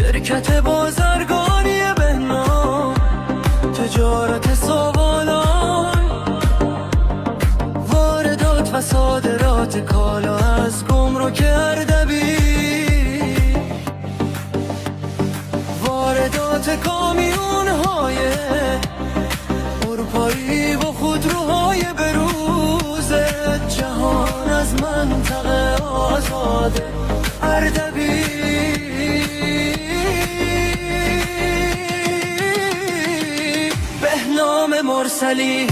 شرکت بازرگانی بهنام، تجارت سوالان، واردات و صادرات کالا از گمرک اردبیل، واردات کامیون‌های اروپایی و خودروهای بروز جهان از منطقه آزاد اردبیل. بهنام مرسلی